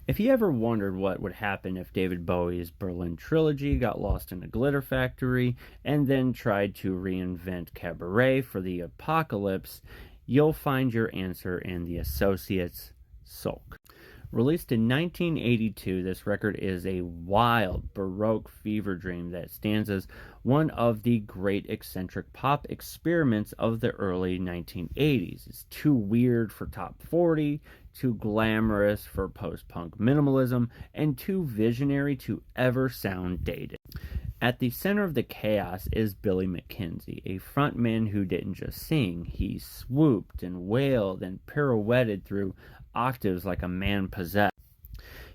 If you ever wondered what would happen if David Bowie's Berlin trilogy got lost in a glitter factory and then tried to reinvent cabaret for the apocalypse, you'll find your answer in The Associates' Sulk. Released in 1982, this record is a wild, Baroque fever dream that stands as one of the great eccentric pop experiments of the early 1980s. It's too weird for top 40, too glamorous for post-punk minimalism, and too visionary to ever sound dated. At the center of the chaos is Billy McKenzie, a frontman who didn't just sing, he swooped and wailed and pirouetted through octaves like a man possessed.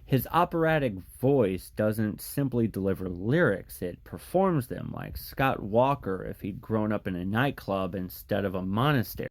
His operatic voice doesn't simply deliver lyrics, it performs them like Scott Walker if he'd grown up in a nightclub instead of a monastery.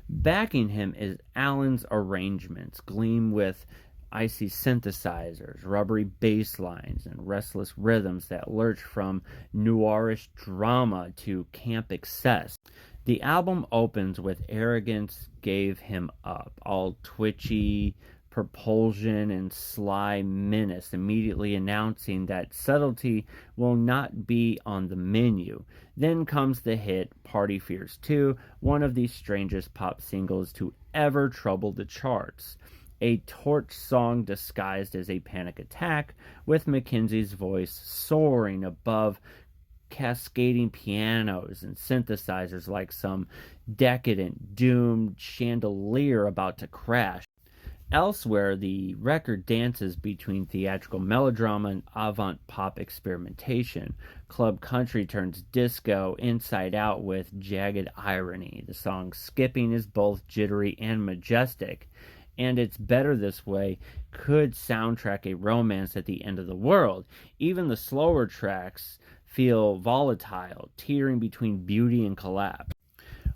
Backing him is Alan's arrangements, gleam with icy synthesizers, rubbery bass lines, and restless rhythms that lurch from noirish drama to camp excess. The album opens with Arrogance Gave Him Up, all twitchy propulsion and sly menace, immediately announcing that subtlety will not be on the menu. Then comes the hit Party Fears 2, one of the strangest pop singles to ever trouble the charts. A torch song disguised as a panic attack, with Mackenzie's voice soaring above cascading pianos and synthesizers like some decadent, doomed chandelier about to crash. Elsewhere, the record dances between theatrical melodrama and avant-pop experimentation. Club country turns disco inside out with jagged irony. The song's skipping is both jittery and majestic, and It's Better This Way could soundtrack a romance at the end of the world. Even the slower tracks feel volatile, teetering between beauty and collapse.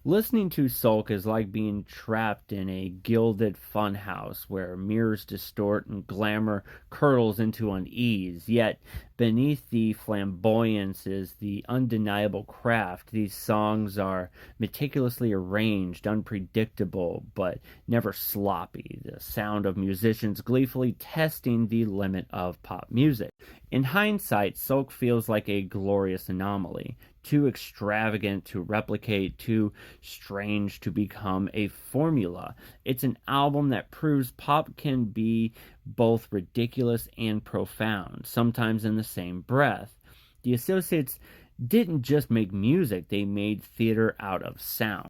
Listening to Sulk is like being trapped in a gilded funhouse where mirrors distort and glamour curdles into unease. Yet, beneath the flamboyance is the undeniable craft. These songs are meticulously arranged, unpredictable, but never sloppy. The sound of musicians gleefully testing the limit of pop music. In hindsight, Sulk feels like a glorious anomaly, too extravagant to replicate, too strange to become a formula. It's an album that proves pop can be both ridiculous and profound, sometimes in the same breath. The Associates didn't just make music, they made theater out of sound.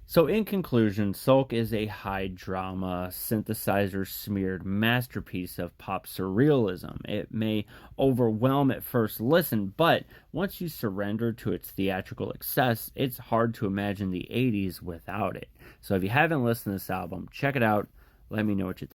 So in conclusion, Sulk is a high drama, synthesizer smeared masterpiece of pop surrealism. It may overwhelm at first listen, but once you surrender to its theatrical excess, it's hard to imagine the 80s without it. So if you haven't listened to this album, check it out. Let me know what you think.